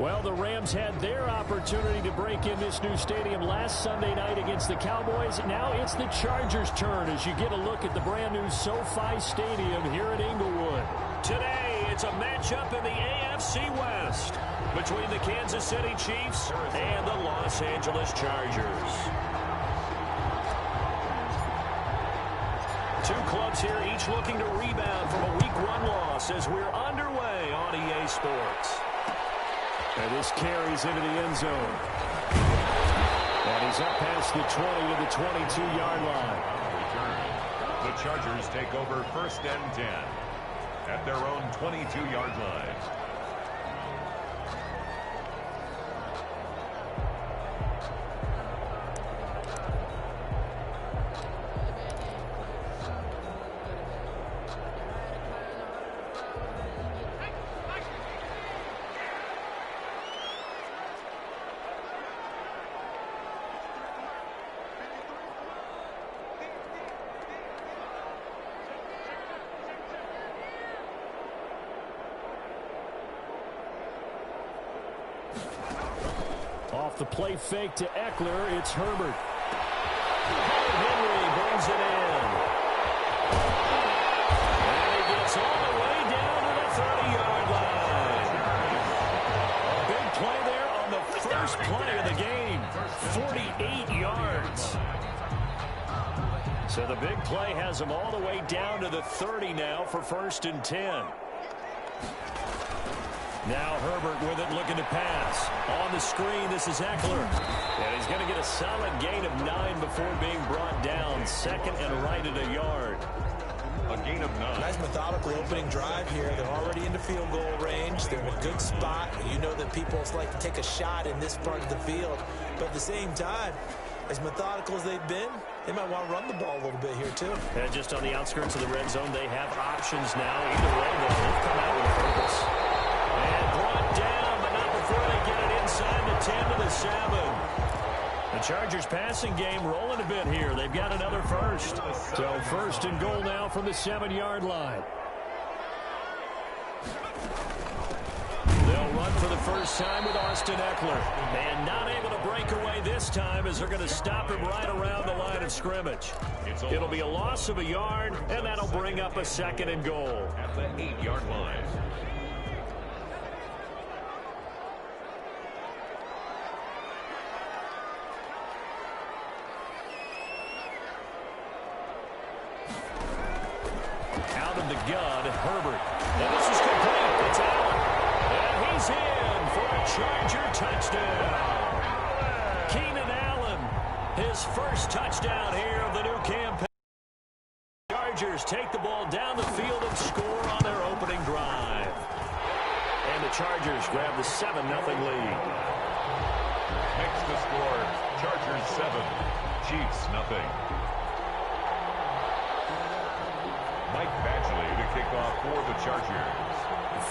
Well, the Rams had their opportunity to break in this new stadium last Sunday night against the Cowboys. Now it's the Chargers' turn as you get a look at the brand-new SoFi Stadium here at Inglewood. Today, it's a matchup in the AFC West between the Kansas City Chiefs and the Los Angeles Chargers. Two clubs here, each looking to rebound from a Week 1 loss as we're underway on EA Sports. And this carries into the end zone. And he's up past the 20 to the 22-yard line. Return. The Chargers take over 1st and 10 at their own 22-yard line. Off the play fake to Eckler, it's Herbert. Henry brings it in. And he gets all the way down to the 30-yard line. A big play there on the first play of the game. 48 yards. So the big play has him all the way down to the 30 now for 1st and 10. Now Herbert with it, looking to pass. On the screen, this is Eckler. And he's going to get a solid gain of 9 before being brought down. 2nd and right at a yard. A gain of 9. Nice methodical opening drive here. They're already into field goal range. They're in a good spot. You know that people like to take a shot in this part of the field. But at the same time, as methodical as they've been, they might want to run the ball a little bit here, too. And just on the outskirts of the red zone, they have options now. Either way, they'll come out with a purpose. And brought down, but not before they get it inside the 10 to the 7. The Chargers passing game rolling a bit here. They've got another first. So 1st and goal now from the 7-yard line. They'll run for the first time with Austin Eckler. And not able to break away this time as they're going to stop him right around the line of scrimmage. It'll be a loss of a yard, and that'll bring up a 2nd and goal. At the 8-yard line. Out of the gun, Herbert. And this is complete. It's Allen. And he's in for a Charger touchdown. Keenan Allen, his first touchdown here of the new campaign. Chargers take the ball down the field and score on their opening drive. And the Chargers grab the 7-0 lead. Next to score, Chargers 7, Chiefs 0. Mike Badgley to kick off for the Chargers.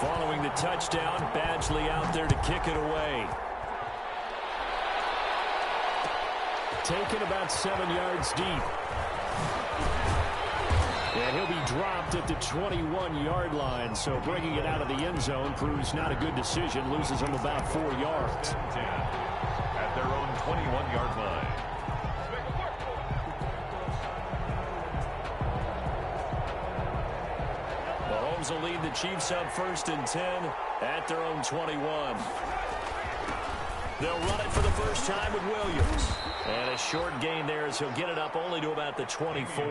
Following the touchdown, Badgley out there to kick it away. Taken about 7 yards deep. And he'll be dropped at the 21-yard line, so bringing it out of the end zone proves not a good decision. Loses him about 4 yards. 10 at their own 21-yard line. Mahomes will lead the Chiefs up 1st and 10 at their own 21. They'll run it for the first time with Williams. And a short gain there as he'll get it up only to about the 24.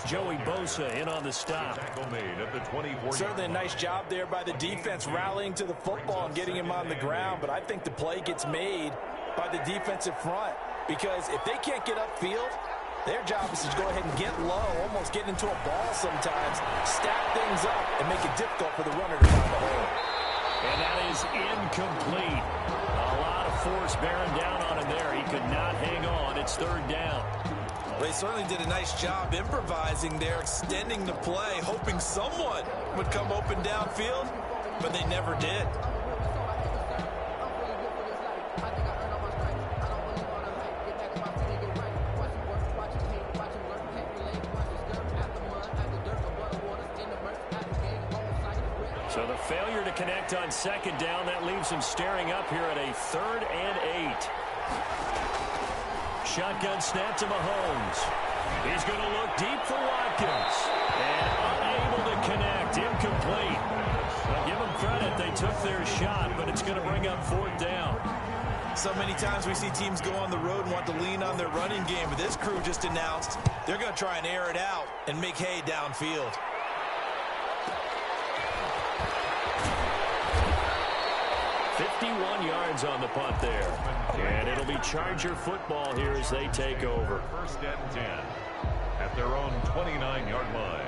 Joey Bosa in on the stop. Certainly a nice job there by the defense rallying to the football and getting him on the ground. But I think the play gets made by the defensive front. Because if they can't get upfield, their job is to go ahead and get low, almost get into a ball sometimes, stack things up, and make it difficult for the runner to find the hole. And that is incomplete. A lot of force bearing down on him there. He could not hang on. It's 3rd down. They certainly did a nice job improvising there, extending the play, hoping someone would come open downfield, but they never did. So the failure to connect on second down. That leaves him staring up here at a 3rd and 8. Shotgun snap to Mahomes. He's going to look deep for Watkins. And unable to connect. Incomplete. Well, give them credit. They took their shot, but it's going to bring up 4th down. So many times we see teams go on the road and want to lean on their running game, but this crew just announced they're going to try and air it out and make hay downfield. Yards on the punt there. And it'll be Charger football here as they take over. 1st and 10 at their own 29-yard line.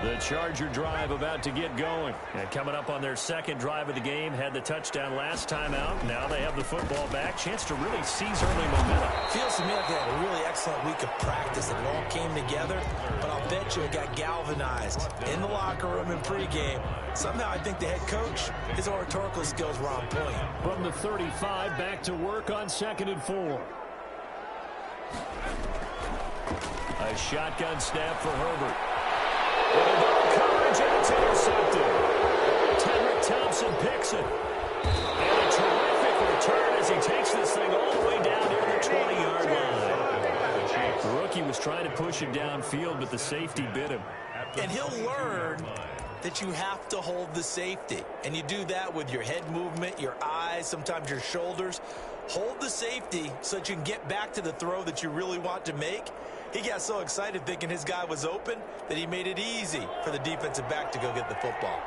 The Charger drive about to get going. And coming up on their 2nd drive of the game. Had the touchdown last time out. Now they have the football back. Chance to really seize early momentum. Feels to me like they had a really excellent week of practice. It all came together. But I'll bet you it got galvanized in the locker room and pregame. Somehow I think the head coach, his oratorical skills were on point. From the 35, back to work on 2nd and 4. A shotgun snap for Herbert. Coverage, and it's intercepted. Tedrick Thompson picks it. And a terrific return as he takes this thing all the way down near the 20-yard line. The rookie was trying to push him downfield, but the safety bit him. And he'll learn that you have to hold the safety. And you do that with your head movement, your eyes, sometimes your shoulders. Hold the safety so that you can get back to the throw that you really want to make. He got so excited thinking his guy was open that he made it easy for the defensive back to go get the football.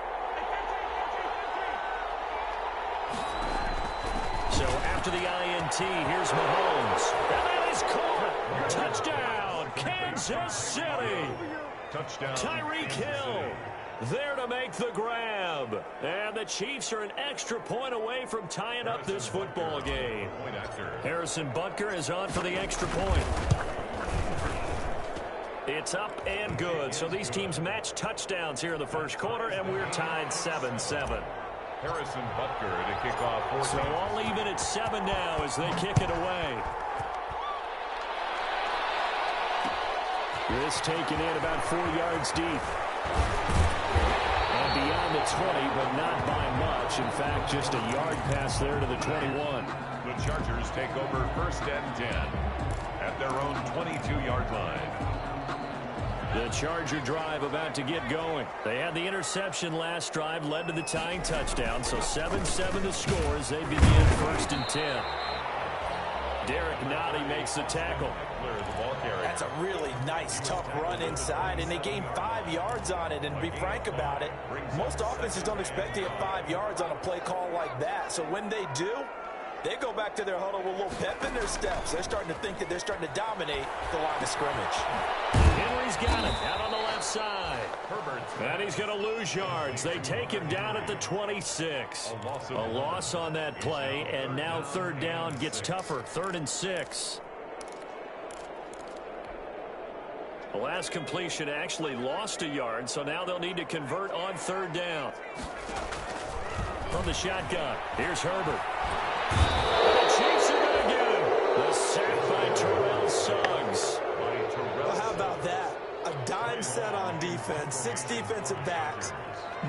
So after the INT, here's Mahomes. And that is caught. Touchdown, Kansas City. Touchdown. Tyreek Hill there to make the grab. And the Chiefs are an extra point away from tying up this football game. Harrison Butker is on for the extra point. It's up and good. So these teams match touchdowns here in the 1st quarter, and we're tied 7-7. Harrison Butker to kick off 14. So all even at 7 now as they kick it away. This taken in about 4 yards deep. And beyond the 20, but not by much. In fact, just a yard pass there to the 21. The Chargers take over 1st and 10 at their own 22-yard line. The Charger drive about to get going. They had the interception last drive, led to the tying touchdown. So 7-7 the score as they begin 1st and 10. Derek Nottie makes the tackle. That's a really nice, tough run inside, and they gained 5 yards on it. And to be frank about it, most offenses don't expect to get 5 yards on a play call like that. So when they do, they go back to their huddle with a little pep in their steps. They're starting to think that they're starting to dominate the line of scrimmage. Henry's got it out on the left side. And he's going to lose yards. They take him down at the 26. A loss on that play, and now 3rd down gets tougher. 3rd and 6. The last completion actually lost a yard, so now they'll need to convert on 3rd down. From the shotgun, here's Herbert. The Chiefs are going to get him. The sack by Terrell Suggs. Well, how about that? A dime set on defense, 6 defensive backs.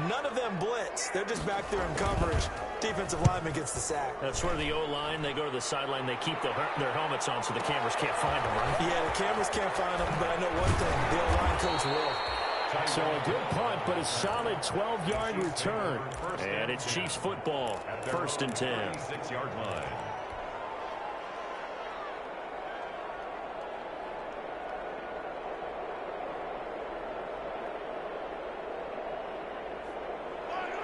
None of them blitz. They're just back there in coverage. Defensive lineman gets the sack. That's where the O-line, they go to the sideline, they keep their helmets on so the cameras can't find them, right? Yeah, the cameras can't find them, but I know one thing. The O-line coach will. So a good punt, but a solid 12-yard return. And it's Chiefs football, 1st and 10. 6-yard line.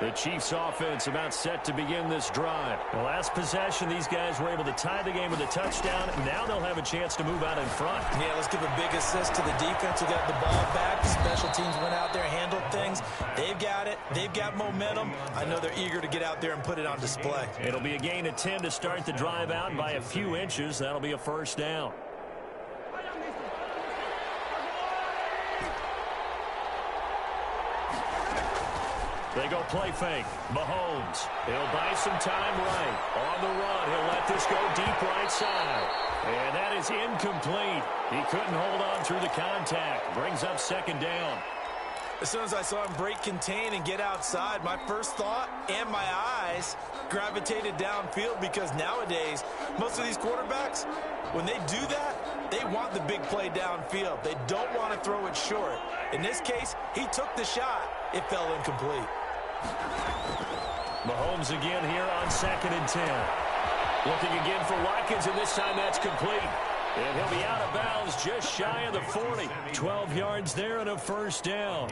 The Chiefs offense about set to begin this drive. The last possession, these guys were able to tie the game with a touchdown. Now they'll have a chance to move out in front. Yeah, let's give a big assist to the defense who got the ball back. The special teams went out there, handled things. They've got it. They've got momentum. I know they're eager to get out there and put it on display. It'll be a gain of 10 to start the drive out by a few inches. That'll be a 1st down. They go play fake. Mahomes. He'll buy some time right. On the run, he'll let this go deep right side. And that is incomplete. He couldn't hold on through the contact. Brings up second down. As soon as I saw him break contain and get outside, my first thought and my eyes gravitated downfield, because nowadays, most of these quarterbacks, when they do that, they want the big play downfield. They don't want to throw it short. In this case, he took the shot. It fell incomplete. Mahomes again here on 2nd and 10. Looking again for Watkins, and this time that's complete. And he'll be out of bounds just shy of the 40. 12 yards there and a first down.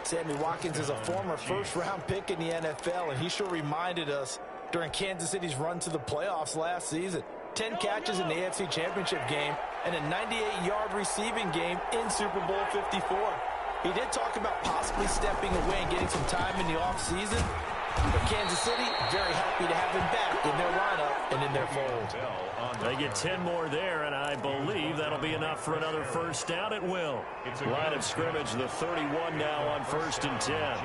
Sammy Watkins is a former first-round pick in the NFL, and he sure reminded us during Kansas City's run to the playoffs last season. 10 catches in the AFC Championship game and a 98-yard receiving game in Super Bowl 54. He did talk about possibly stepping away and getting some time in the offseason. But Kansas City, very happy to have him back in their lineup and in their fold. They get 10 more there, and I believe that'll be enough for another first down at will. Line of scrimmage, the 31 now on 1st and 10.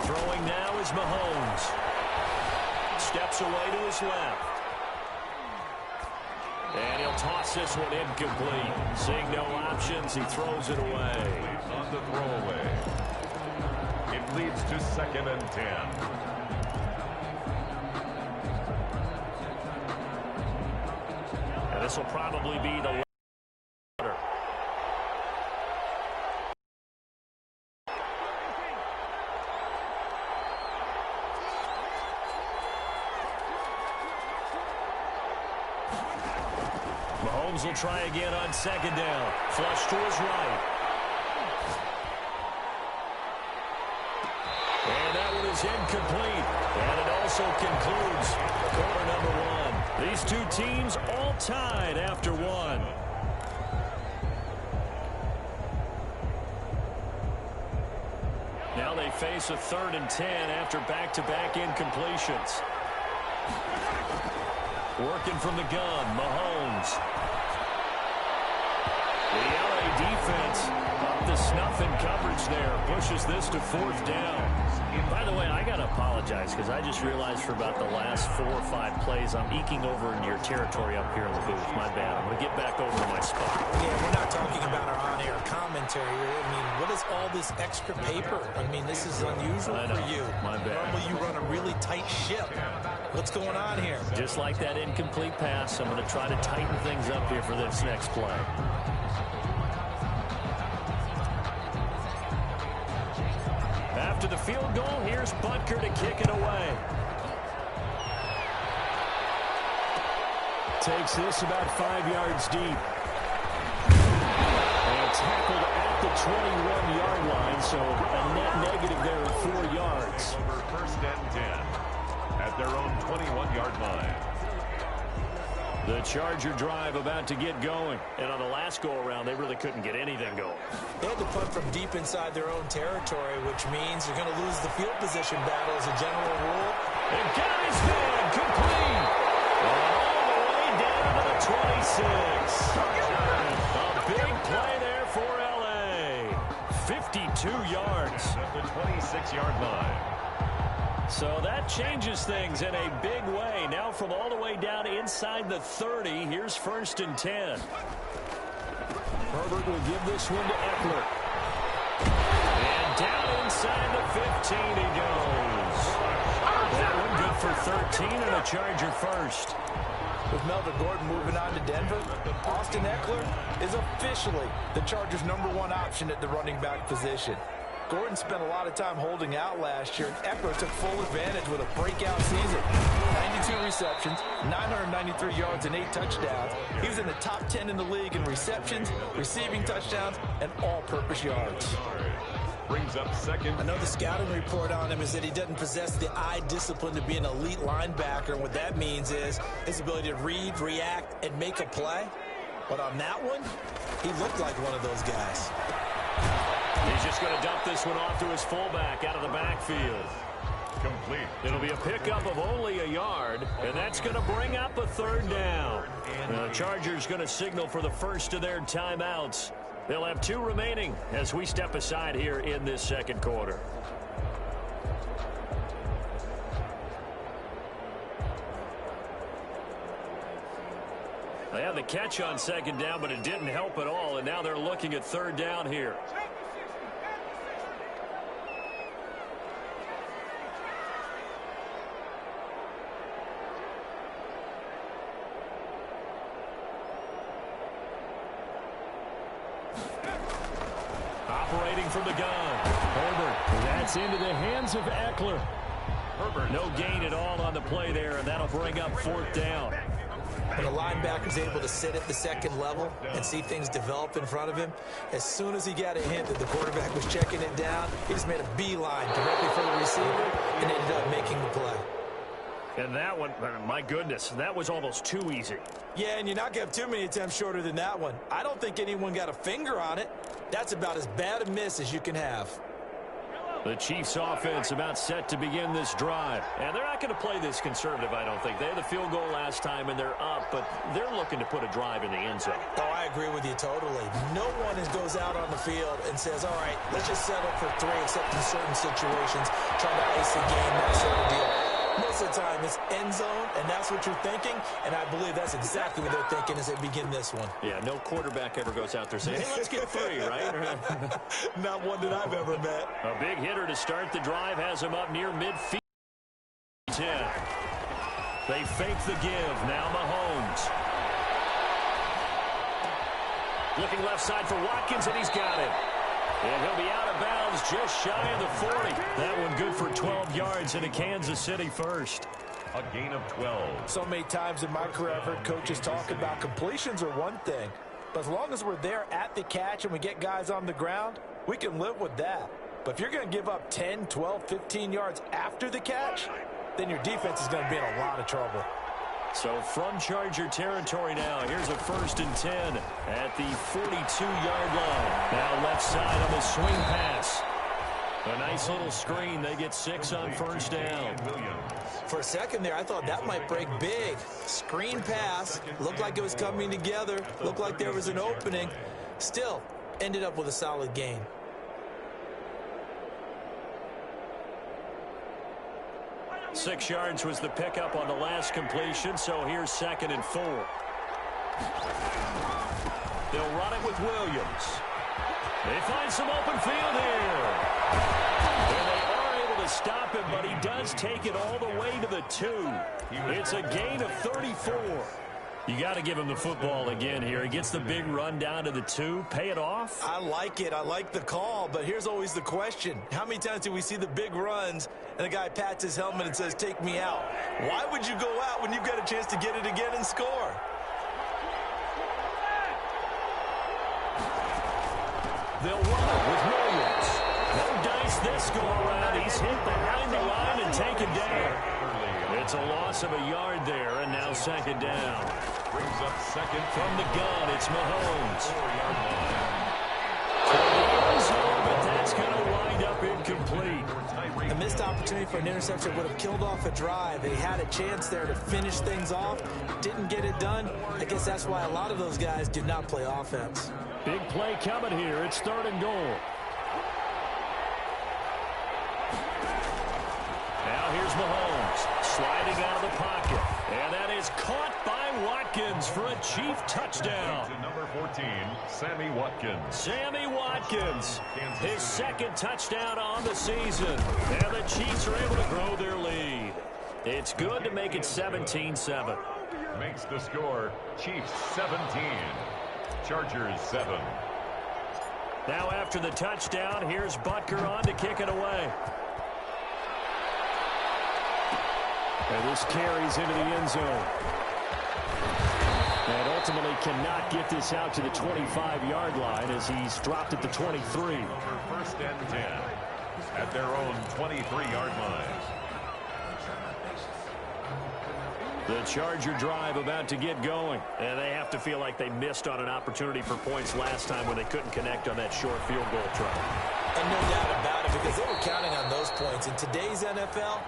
Throwing now is Mahomes. Steps away to his left. And he'll toss this one incomplete. Seeing no options, he throws it away. On the throwaway. It leads to 2nd and 10. And this will probably be the order. Mahomes will try again on 2nd down. Flush to his right. And that one is incomplete. And it also concludes quarter number 1. These two teams all tied after 1. Now they face a 3rd and 10 after back-to-back incompletions. Working from the gun, Mahomes. The LA defense up to snuff in coverage there. Pushes this to 4th down. By the way, I got to apologize because I just realized for about the last 4 or 5 plays I'm eking over into your territory up here in the booth. My bad. I'm going to get back over to my spot. Yeah, we're not talking about our on-air commentary. I mean, what is all this extra paper? I mean, this is unusual for you. My bad. Normally you run a really tight ship. What's going on here? Just like that incomplete pass, I'm going to try to tighten things up here for this next play. After the field goal, here's Butker to kick it away. Takes this about 5 yards deep. And tackled at the 21-yard line, so a net negative there of 4 yards. Over 1st and 10 at their own 21-yard line. The Charger drive about to get going. And on the last go-around, they really couldn't get anything going. They had to punt from deep inside their own territory, which means you're going to lose the field position battle as a general rule. And got his man complete. And all the way down to the 26. A big play there for L.A. 52 yards. At the 26-yard line. So that changes things in a big way. Now from all the way down inside the 30, here's 1st and 10. Herbert will give this one to Eckler. And down inside the 15 he goes. That one good for 13 and a Charger first. With Melvin Gordon moving on to Denver, Austin Eckler is officially the Chargers' #1 option at the running back position. Gordon spent a lot of time holding out last year, and Eckler took full advantage with a breakout season. 92 receptions, 993 yards, and 8 touchdowns. He was in the top 10 in the league in receptions, receiving touchdowns, and all-purpose yards. Brings up 2nd. I know the scouting report on him is that he doesn't possess the eye discipline to be an elite linebacker, and what that means is his ability to read, react, and make a play. But on that one, he looked like one of those guys. He's just going to dump this one off to his fullback out of the backfield. Complete. It'll be a pickup of only a yard, and that's going to bring up a 3rd down. The Chargers going to signal for the first of their timeouts They'll have 2 remaining as we step aside here in this second quarter. They had the catch on second down, but it didn't help at all, and now they're looking at third down here. Operating from the gun. Herbert. That's into the hands of Eckler. Herbert. No gain at all on the play there, and that'll bring up fourth down. When a linebacker's able to sit at the second level and see things develop in front of him, as soon as he got a hint that the quarterback was checking it down, he just made a beeline directly for the receiver and ended up making the play. And that one, my goodness, that was almost too easy. Yeah, and you're not going to have too many attempts shorter than that one. I don't think anyone got a finger on it. That's about as bad a miss as you can have. The Chiefs offense about set to begin this drive. And they're not going to play this conservative, I don't think. They had the field goal last time, and they're up, but they're looking to put a drive in the end zone. Oh, I agree with you totally. No one goes out on the field and says, all right, let's just settle for 3, except in certain situations, trying to ice the game, that sort of deal. Most of the time, it's end zone, and that's what you're thinking, and I believe that's exactly what they're thinking as they begin this one. Yeah, no quarterback ever goes out there saying, hey, let's get 3, right? Not one that I've ever met. A big hitter to start the drive has him up near midfield. 10. They fake the give. Now Mahomes. Looking left side for Watkins, and he's got it. And he'll be out of bounds just shy of the 40. That one good for 12 yards into Kansas City first. A gain of 12. So many times in my career I've heard coaches talk about completions are one thing. But as long as we're there at the catch and we get guys on the ground, we can live with that. But if you're going to give up 10, 12, 15 yards after the catch, then your defense is going to be in a lot of trouble. So from Charger territory now, here's a 1st and 10 at the 42-yard line. Now left side on the swing pass. A nice little screen. They get 6 on first down. For a second there, I thought that might break big. Screen pass. Looked like it was coming together. Looked like there was an opening. Still, ended up with a solid gain. Six yards was the pickup on the last completion, so here's 2nd and 4. They'll run it with Williams. They find some open field here. And they are able to stop him, but he does take it all the way to the 2. It's a gain of 34. You got to give him the football again here. He gets the big run down to the 2. Pay it off. I like it. I like the call, but here's always the question. How many times do we see the big runs and the guy pats his helmet and says, take me out? Why would you go out when you've got a chance to get it again and score? They'll run it with Williams. No dice this go around. He's hit behind the line and taken down. It's a loss of a yard there, and now 2nd down. Brings up 2nd from the gun. It's Mahomes. 4-yard line. But that's going to wind up incomplete. A missed opportunity for an interception would have killed off a drive. They had a chance there to finish things off. Didn't get it done. I guess that's why a lot of those guys did not play offense. Big play coming here. It's 3rd and goal. Now here's Mahomes sliding out of the pocket. And that is caught by Watkins for a Chief touchdown. To number 14, Sammy Watkins. Sammy Watkins, his 2nd touchdown on the season. And the Chiefs are able to grow their lead. It's good to make it 17-7. Makes the score Chiefs 17, Chargers 7. Now after the touchdown, here's Butker on to kick it away. And this carries into the end zone. And ultimately cannot get this out to the 25-yard line as he's dropped at the 23. For 1st and 10 at their own 23-yard line. The Charger drive about to get going. And they have to feel like they missed on an opportunity for points last time when they couldn't connect on that short field goal try. And no doubt about it, because they were counting on those points. In today's NFL,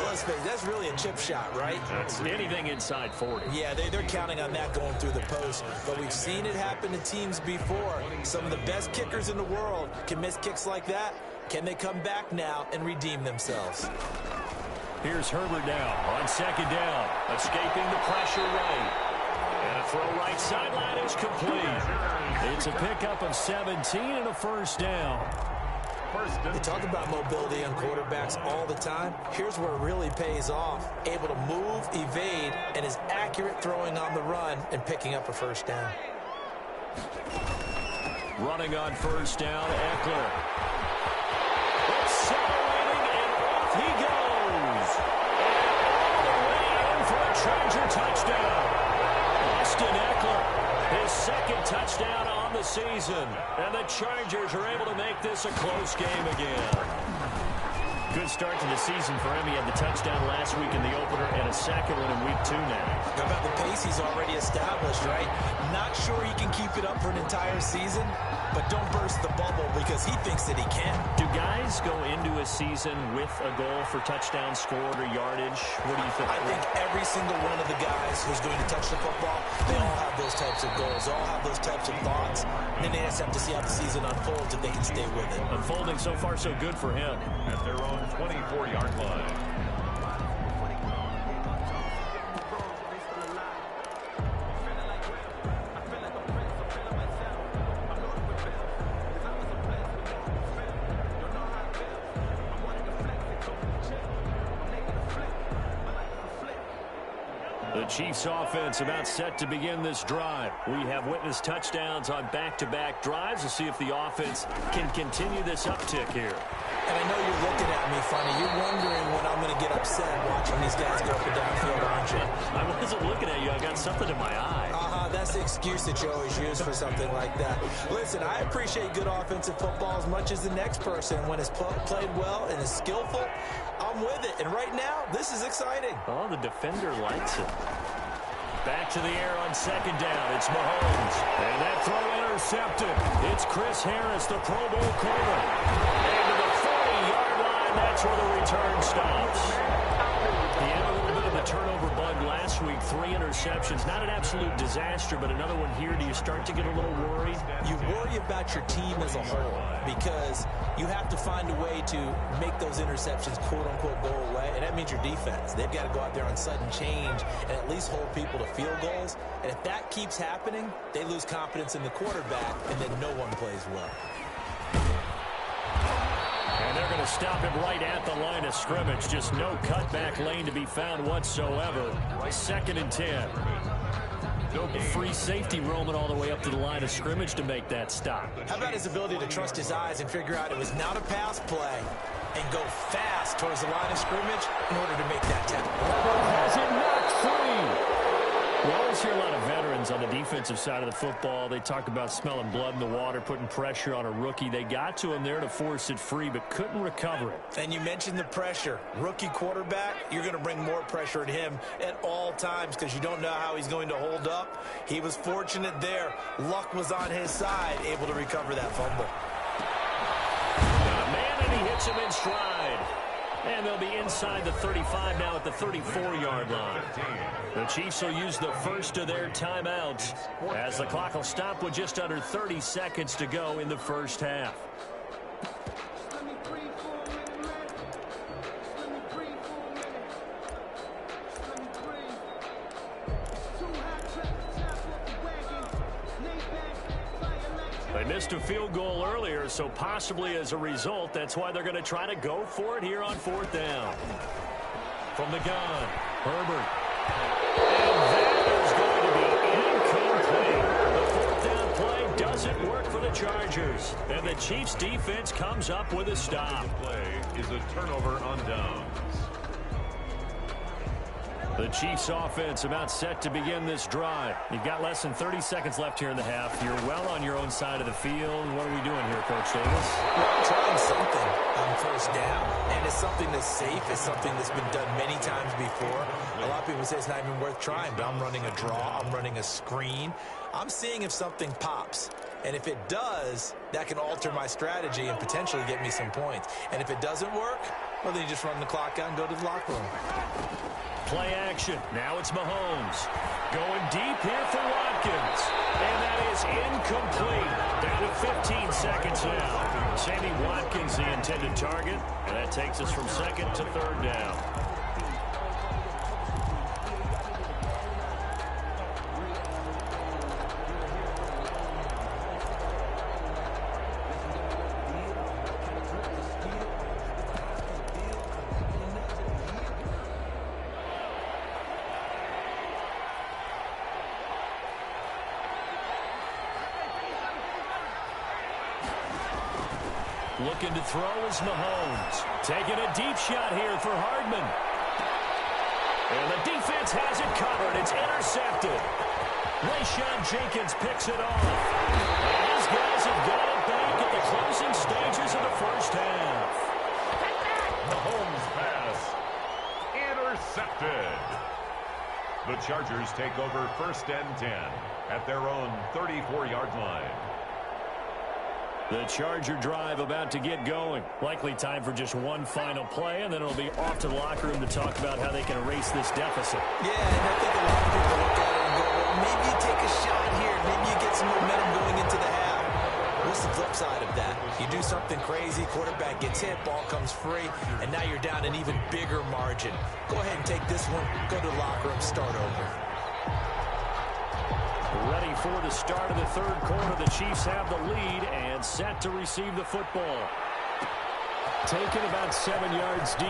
let's face it, that's really a chip shot, right? That's anything inside 40. Yeah, they're counting on that going through the post. But we've seen it happen to teams before. Some of the best kickers in the world can miss kicks like that. Can they come back now and redeem themselves? Here's Herbert now on second down, escaping the pressure right. And a throw right sideline is complete. It's a pickup of 17 and a first down. They talk about mobility on quarterbacks all the time. Here's where it really pays off. Able to move, evade, and is accurate throwing on the run and picking up a first down. Running on first down, Eckler. Accelerating, and off he goes. And all the way in for a Charger touchdown. Austin Eckler, his second touchdown on the season. And the Chargers are able to make this a close game again. Good start to the season for him. He had the touchdown last week in the opener and a second one in week 2 now. How about the pace he's already established, right? Not sure he can keep it up for an entire season, but don't burst the bubble because he thinks that he can. Do guys go into a season with a goal for touchdown scored or yardage? What do you think? I think every single one of the guys who's going to touch the football, they all have those types of goals. They all have those types of thoughts. And then they just have to see how the season unfolds if they can stay with it. Unfolding so far so good for him. At their own 24-yard line. The Chiefs offense about set to begin this drive. We have witnessed touchdowns on back-to-back drives. We'll see if the offense can continue this uptick here. And I know you're looking at me funny. You're wondering when I'm going to get upset watching these guys go up and downfield, aren't you? I wasn't looking at you. I got something in my eye. That's the excuse that you always use for something like that. Listen, I appreciate good offensive football as much as the next person. When it's played well and is skillful, I'm with it. And right now, this is exciting. Oh, the defender likes it. Back to the air on second down. It's Mahomes. And that throw intercepted. It's Chris Harris, the Pro Bowl corner. And to the 40-yard line, that's where the return stops. He had a little bit of a turnover bug last week. 3 interceptions. Not an absolute disaster, but another one here. Do you start to get a little worried? You worry about your team as a whole because you have to find a way to make those interceptions, quote-unquote, go away. And that means your defense. They've got to go out there on sudden change and at least hold people to field goals. And if that keeps happening, they lose confidence in the quarterback, and then no one plays well. And they're going to stop him right at the line of scrimmage. Just no cutback lane to be found whatsoever. 2nd and 10. A free safety roaming all the way up to the line of scrimmage to make that stop. How about his ability to trust his eyes and figure out it was not a pass play and go fast towards the line of scrimmage in order to make that tackle? Has it knocked free. We always hear a lot of veterans on the defensive side of the football. They talk about smelling blood in the water, putting pressure on a rookie. They got to him there to force it free, but couldn't recover it. And you mentioned the pressure. Rookie quarterback, you're going to bring more pressure at him at all times because you don't know how he's going to hold up. He was fortunate there. Luck was on his side, able to recover that fumble. Man, and he hits him in stride. And they'll be inside the 35 now at the 34-yard line. The Chiefs will use the first of their timeouts as the clock will stop with just under 30 seconds to go in the first half. They missed a field goal earlier, so possibly as a result, that's why they're going to try to go for it here on 4th down. From the gun, Herbert. And that is going to be incomplete. The 4th down play doesn't work for the Chargers. And the Chiefs defense comes up with a stop. The play is a turnover on downs. The Chiefs offense about set to begin this drive. You've got less than 30 seconds left here in the half. You're well on your own side of the field. What are we doing here, Coach Davis? Well, trying something on first down. And it's something that's safe. It's something that's been done many times before. A lot of people say it's not even worth trying, but I'm running a draw. I'm running a screen. I'm seeing if something pops. And if it does, that can alter my strategy and potentially get me some points. And if it doesn't work, well, then you just run the clock out and go to the locker room. Play action. Now it's Mahomes. Going deep here for Watkins. And that is incomplete. Down to 15 seconds now. Sammy Watkins, the intended target. And that takes us from second to third down. Looking to throw is Mahomes. Taking a deep shot here for Hardman. And the defense has it covered. It's intercepted. Rayshawn Jenkins picks it off. And these guys have got it back at the closing stages of the first half. Mahomes pass intercepted. The Chargers take over first and 10 at their own 34-yard line. The Charger drive about to get going. Likely time for just one final play, and then it'll be off to the locker room to talk about how they can erase this deficit. Yeah, and I think a lot of people look at it and go, well, maybe you take a shot here. Maybe you get some momentum going into the half. What's the flip side of that? You do something crazy, quarterback gets hit, ball comes free, and now you're down an even bigger margin. Go ahead and take this one, go to the locker room, start over. Ready for the start of the third quarter. The Chiefs have the lead and set to receive the football. Taken about 7 yards deep.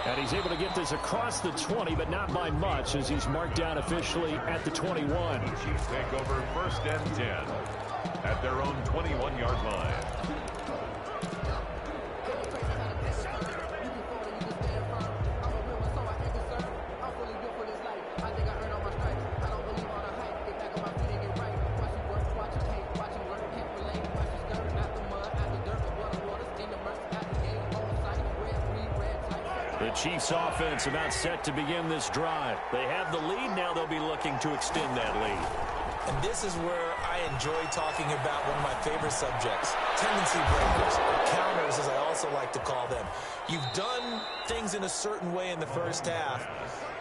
And he's able to get this across the 20, but not by much, as he's marked down officially at the 21. The Chiefs take over first and 10 at their own 21-yard line. The Chiefs offense about set to begin this drive. They have the lead. Now they'll be looking to extend that lead. And this is where I enjoy talking about one of my favorite subjects, tendency breakers, or counters, as I also like to call them. You've done things in a certain way in the first half,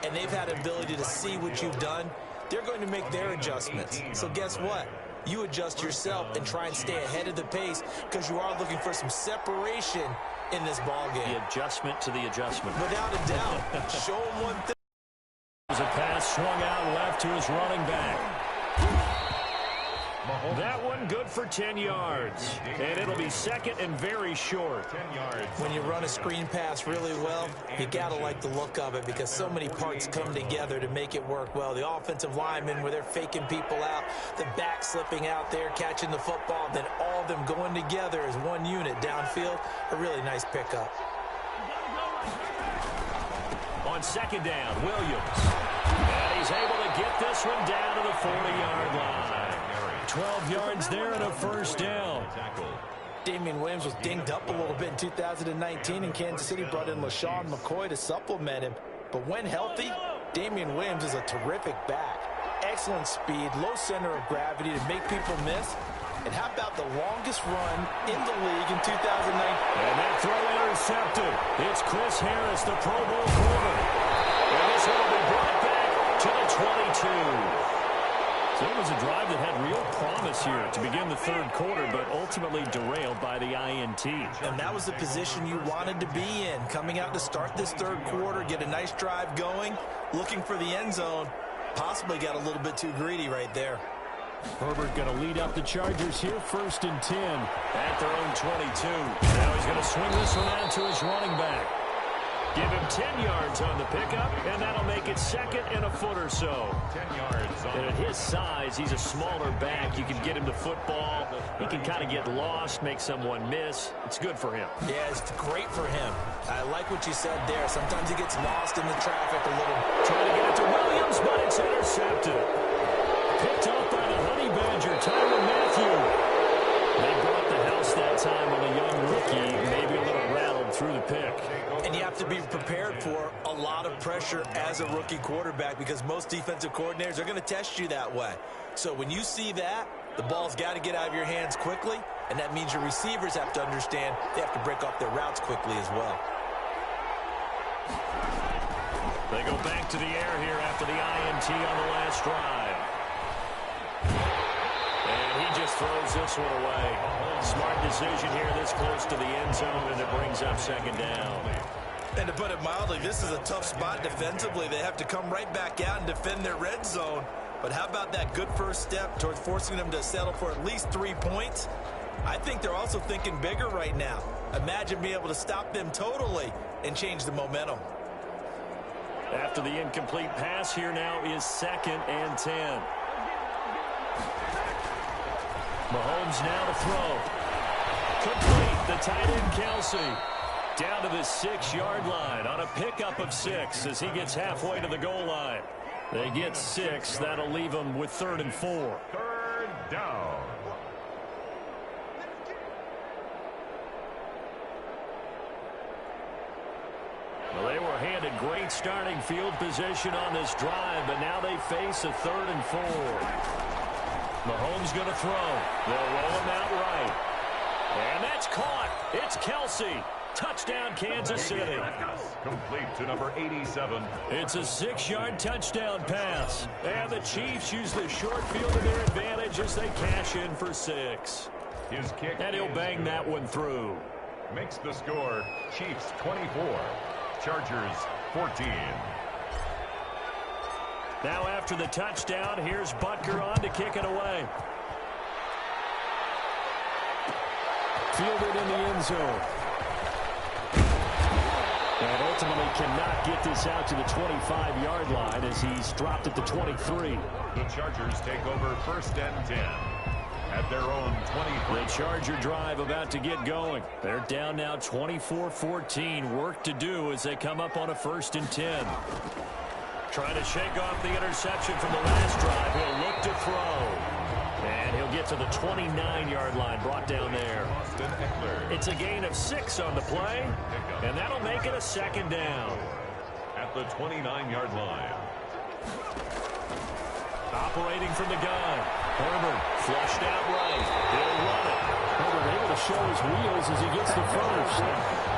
and they've had an ability to see what you've done. They're going to make their adjustments. So guess what? You adjust yourself and try and stay ahead of the pace, because you are looking for some separation in this ball game. The adjustment to the adjustment. Without a doubt. Show him one thing. There's a pass swung out left to his running back. That one good for 10 yards. And it'll be second and very short. 10 yards. When you run a screen pass really well, you got to like the look of it, because so many parts come together to make it work well. The offensive linemen, where they're faking people out, the back slipping out there, catching the football, then all of them going together as one unit downfield. A really nice pickup. On second down, Williams. And he's able to get this one down to the 40-yard line. 12 yards there and a first down. Damien Williams was dinged up a little bit in 2019, and Kansas City brought in LaShawn McCoy to supplement him. But when healthy, Damien Williams is a terrific back. Excellent speed, low center of gravity to make people miss. And how about the longest run in the league in 2019? And that throw intercepted. It's Chris Harris, the Pro Bowl corner. And this one will be brought back to the 22. So it was a drive that had real promise here to begin the third quarter, but ultimately derailed by the INT. And that was the position you wanted to be in, coming out to start this third quarter, get a nice drive going, looking for the end zone. Possibly got a little bit too greedy right there. Herbert going to lead up the Chargers here, first and 10 at their own 22. Now he's going to swing this one out to his running back. Give him 10 yards on the pickup, and that'll make it second and a foot or so. 10 yards. And at his size, he's a smaller back. You can get him the football. He can kind of get lost, make someone miss. It's good for him. Yeah, it's great for him. I like what you said there. Sometimes he gets lost in the traffic a little. Trying to get it to Williams, but it's intercepted. Picked off by the Honey Badger, Tyrann Mathieu. They brought the house that time on a young rookie, maybe a little rattled through the pick. And you have to be prepared for a lot of pressure as a rookie quarterback because most defensive coordinators are going to test you that way. So when you see that, the ball's got to get out of your hands quickly, and that means your receivers have to understand they have to break off their routes quickly as well. They go back to the air here after the INT on the last drive. And he just throws this one away. Smart decision here this close to the end zone, and it brings up second down. And to put it mildly, this is a tough spot defensively. They have to come right back out and defend their red zone. But how about that good first step towards forcing them to settle for at least 3 points? I think they're also thinking bigger right now. Imagine being able to stop them totally and change the momentum. After the incomplete pass, here now is 2nd and 10. Mahomes now to throw. Complete. The tight end, Kelce. Down to the 6-yard line on a pickup of 6 as he gets halfway to the goal line. They get 6. That'll leave them with 3rd and 4. 3rd down. Well, they were handed great starting field position on this drive, but now they face a 3rd and 4. Mahomes going to throw. They'll roll him out right. And that's caught. It's Kelce. Touchdown, Kansas City. Complete to number 87. It's a 6-yard touchdown pass. And the Chiefs use the short field to their advantage as they cash in for 6. His kick. And he'll bang that one through. Makes the score Chiefs 24, Chargers 14. Now after the touchdown, here's Butker on to kick it away. Fielded in the end zone. And ultimately cannot get this out to the 25-yard line as he's dropped at the 23. The Chargers take over 1st and 10 at their own 23. The Charger drive about to get going. They're down now 24-14. Work to do as they come up on a 1st and 10. Trying to shake off the interception from the last drive. He'll look to throw. And he'll get to the 29-yard line, brought down there. It's a gain of 6 on the play, and that'll make it a 2nd down. At the 29-yard line. Operating from the gun. Herbert flushed out right. He'll run it. Herbert able to show his wheels as he gets the first.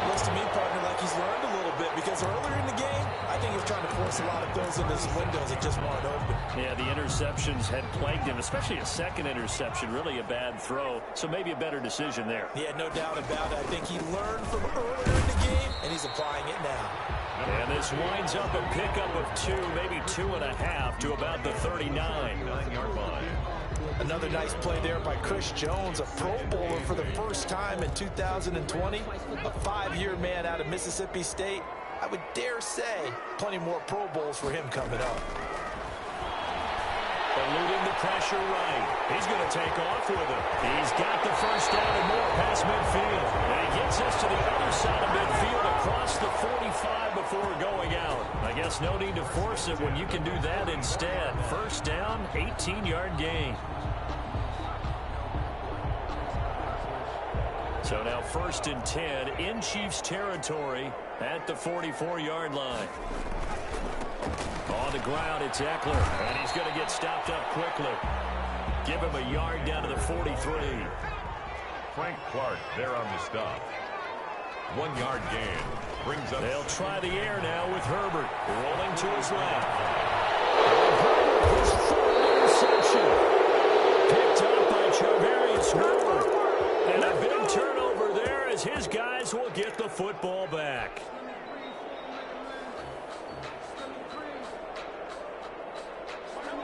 Looks to me, partner, like he's learned a little bit because earlier in the game, I think he was trying to force a lot of throws into some windows that just weren't open. Yeah, the interceptions had plagued him, especially a second interception, really a bad throw. So maybe a better decision there. Yeah, no doubt about it. I think he learned from earlier in the game, and he's applying it now. And this winds up a pickup of 2, maybe 2.5 to about the 39-yard line. Another nice play there by Chris Jones, a Pro Bowler for the first time in 2020, a 5-year man out of Mississippi State. I would dare say plenty more Pro Bowls for him coming up. Eluding the pressure right. He's going to take off with it. He's got the first down and more past midfield. And he gets us to the other side of midfield across the 45 before going out. I guess no need to force it when you can do that instead. First down, 18-yard gain. So now 1st and 10 in Chiefs territory at the 44-yard line. On the ground, it's Eckler, and he's going to get stopped up quickly. Give him a yard down to the 43. Frank Clark there on the stop. 1-yard gain. Brings up. They'll try the air now with Herbert. Rolling to his left. Herbert, his 3rd interception. Picked up by Charvarius Ward. And a big turnover there as his guys will get the football back.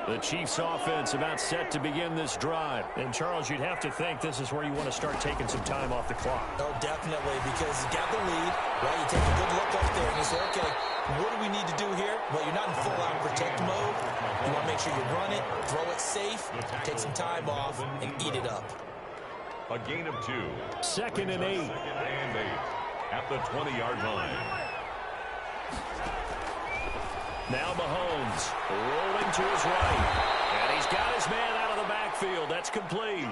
The Chiefs offense about set to begin this drive. And, Charles, you'd have to think this is where you want to start taking some time off the clock. Oh, definitely, because you got the lead, right? You take a good look up there and you say, okay, what do we need to do here? Well, you're not in full-out protect mode. You want to make sure you run it, throw it safe, take some time off, and eat it up. A gain of 2. 2nd and 8. 2nd and 8 at the 20-yard line. Now Mahomes rolling to his right. And he's got his man out of the backfield. That's complete.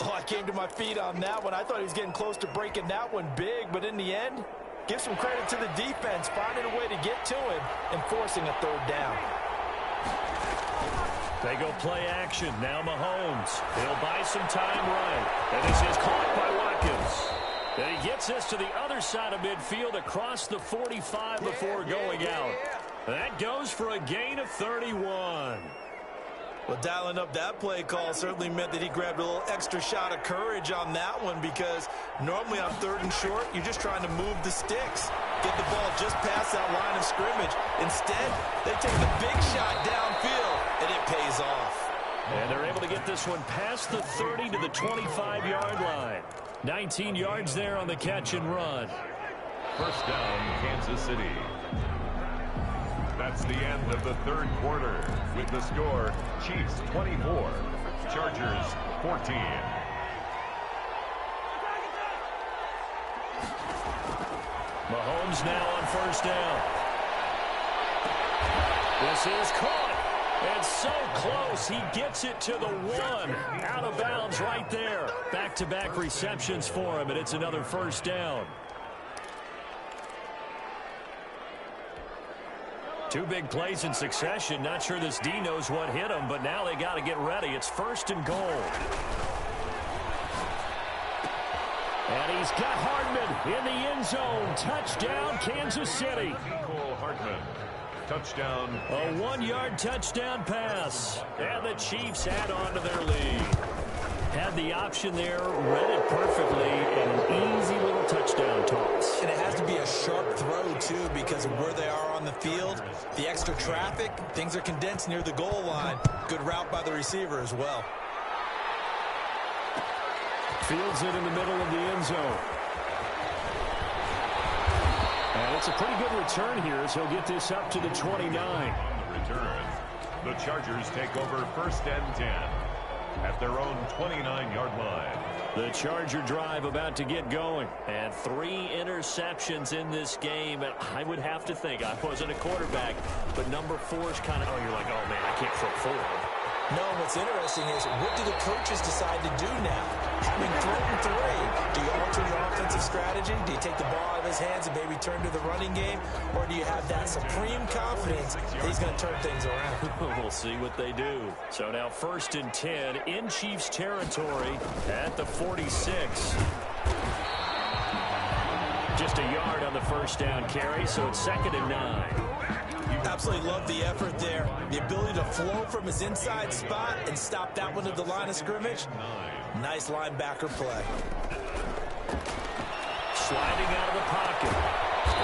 Oh, I came to my feet on that one. I thought he was getting close to breaking that one big, but in the end, give some credit to the defense, finding a way to get to him and forcing a 3rd down. They go play action. Now Mahomes. He'll buy some time right. And this is caught by Watkins. And he gets this to the other side of midfield across the 45 before going out. That goes for a gain of 31. Well, dialing up that play call certainly meant that he grabbed a little extra shot of courage on that one, because normally on 3rd and short, you're just trying to move the sticks, get the ball just past that line of scrimmage. Instead, they take the big shot downfield, and it pays off. And they're able to get this one past the 30 to the 25-yard line. 19 yards there on the catch and run. 1st down, Kansas City. That's the end of the 3rd quarter with the score Chiefs 24, Chargers 14. Mahomes now on 1st down. This is caught. And so close, he gets it to the 1. Out of bounds right there. Back-to-back receptions for him, and it's another 1st down. 2 big plays in succession. Not sure this D knows what hit him, but now they got to get ready. It's 1st and goal. And he's got Hardman in the end zone. Touchdown, Kansas City. Cole Hardman. Touchdown. A 1-yard touchdown pass. And the Chiefs add on to their lead. Had the option there, read it perfectly, and an easy little touchdown toss. And it has to be a sharp throw, too, because of where they are on the field. The extra traffic, things are condensed near the goal line. Good route by the receiver as well. Fields it in the middle of the end zone. And it's a pretty good return here as he'll get this up to the 29. On the return, the Chargers take over 1st and 10 at their own 29-yard line. The Charger drive about to get going. And 3 interceptions in this game. And I would have to think, I wasn't a quarterback, but number 4 is kind of, oh, you're like, oh, man, I can't throw 4. No, what's interesting is, what do the coaches decide to do now? Having thrown 3, do you alter your offensive strategy? Do you take the ball out of his hands and maybe turn to the running game? Or do you have that supreme confidence that he's going to turn things around? We'll see what they do. So now 1st and 10 in Chiefs territory at the 46. Just a yard on the 1st down carry, so it's 2nd and 9. Absolutely love the effort there. The ability to flow from his inside spot and stop that one at the line of scrimmage. Nice linebacker play. Sliding out of the pocket.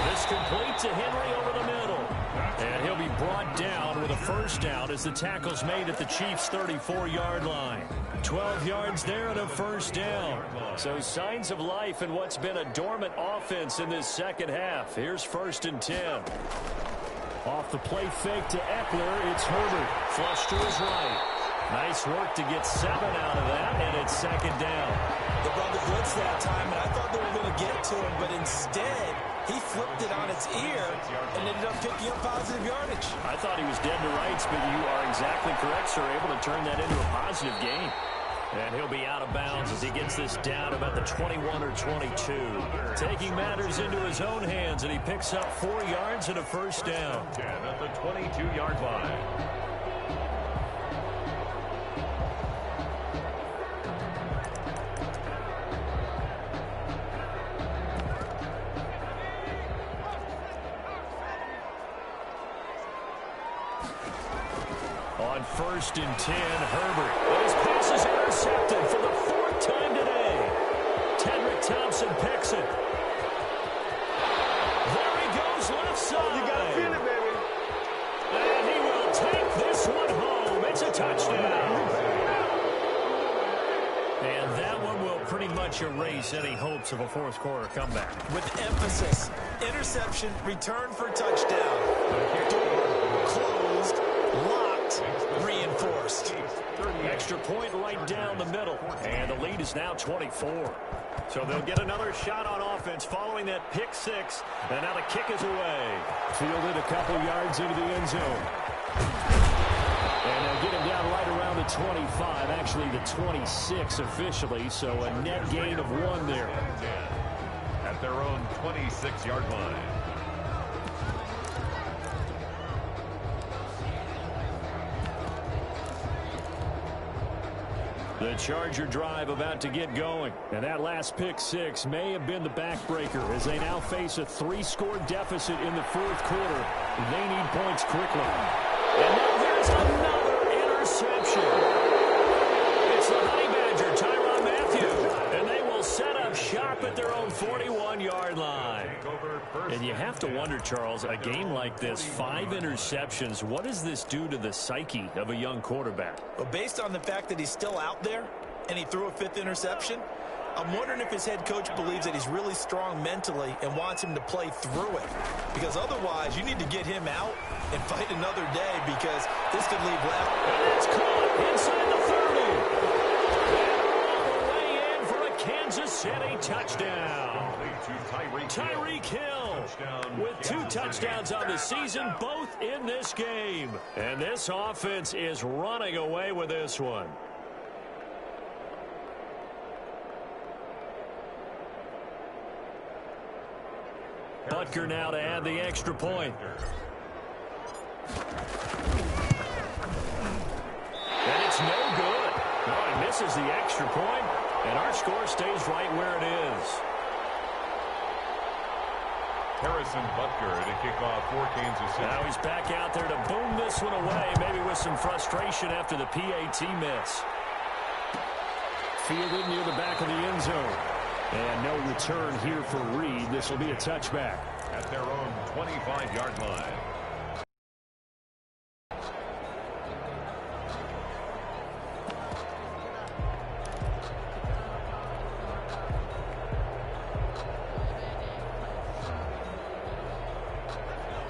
This complete to Henry over the middle. And he'll be brought down with a 1st down as the tackle's made at the Chiefs' 34-yard line. 12 yards there and a 1st down. So signs of life in what's been a dormant offense in this 2nd half. Here's 1st and 10. Off the play fake to Eckler, it's Herbert. Flush to his right. Nice work to get 7 out of that, and it's 2nd down. They brought the blitz that time, and I thought they were going to get to him, but instead, he flipped it on its ear and ended up picking up positive yardage. I thought he was dead to rights, but you are exactly correct, sir. Able to turn that into a positive gain. And he'll be out of bounds as he gets this down about the 21 or 22. Taking matters into his own hands, and he picks up 4 yards and a 1st down. 10 at the 22-yard line. On 1st and 10, Herbert. And his pass is intercepted for the 4th time today. Tedrick Thompson picks it. There he goes left side. You got to feel it, baby. And he will take this touchdown. And that one will pretty much erase any hopes of a fourth quarter comeback. With emphasis, interception, return for touchdown. Door closed, locked, reinforced. Extra point right down the middle. And the lead is now 24. So they'll get another shot on offense following that pick six. And now the kick is away. Fielded a couple yards into the end zone. And they'll get him down right around the 25, actually the 26 officially, so a net gain of 1 there. At their own 26-yard line. The Charger drive about to get going. And that last pick six may have been the backbreaker as they now face a 3-score deficit in the fourth quarter. They need points quickly. And now there's another interception. It's the Honey Badger, Tyrann Mathieu. And they will set up shop at their own 41-yard line. And you have to wonder, Charles, a game like this, 5 interceptions, what does this do to the psyche of a young quarterback? Well, based on the fact that he's still out there and he threw a 5th interception, I'm wondering if his head coach believes that he's really strong mentally and wants him to play through it. Because otherwise, you need to get him out and fight another day because this could leave left. And it's caught inside the 30. And all the way in for a Kansas City touchdown. Tyreek Hill with 2 touchdowns on the season, both in this game. And this offense is running away with this one. Butker now to add the extra point. And it's no good. No, he misses the extra point, and our score stays right where it is. Harrison Butker to kick off for Kansas City. Now he's back out there to boom this one away, maybe with some frustration after the PAT miss. Fielded near the back of the end zone. And no return here for Reed. This will be a touchback. At their own 25-yard line.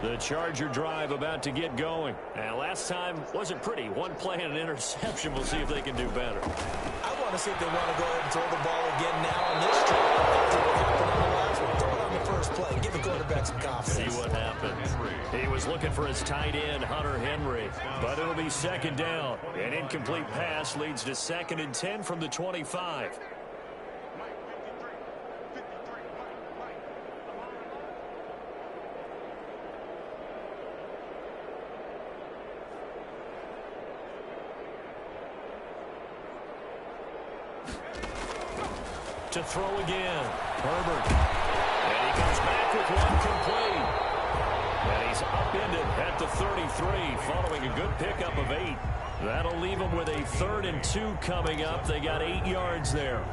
The Charger drive about to get going. And last time wasn't pretty. 1 play and an interception. We'll see if they can do better. I want to see if they want to go ahead and throw the ball again now on this drive. After what happened on the last one. Throw it on the first play. Give the quarterback some confidence. See what happens. He was looking for his tight end, Hunter Henry. But it'll be 2nd down. An incomplete pass leads to 2nd and 10 from the 25. To throw again. Herbert. And he comes back with 1 complete. And he's upended at the 33 following a good pickup of 8. That'll leave him with a 3rd and 2 coming up. They got 8 yards there.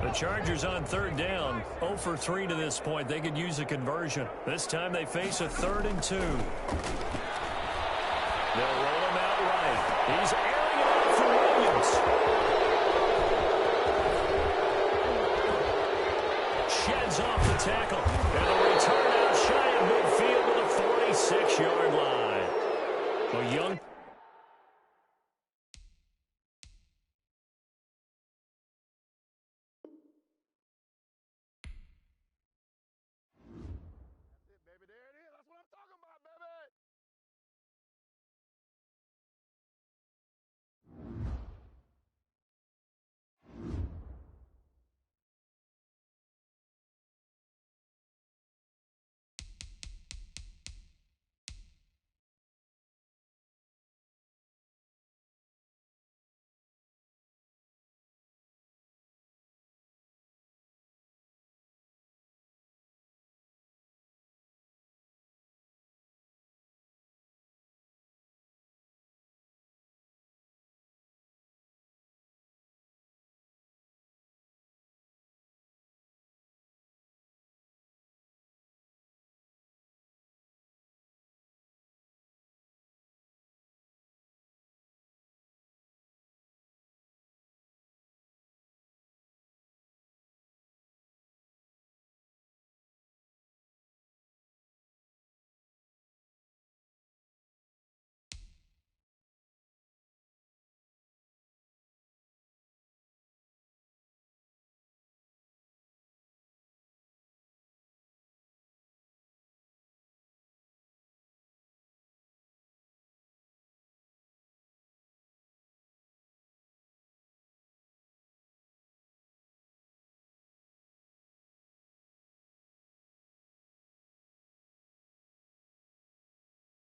The Chargers on 3rd down, 0 for 3 to this point. They could use a conversion. This time they face a 3rd and 2. They'll roll him out right. He's airing it out for Williams. Sheds off the tackle. And a return out shy of midfield to the 46-yard line. Well, young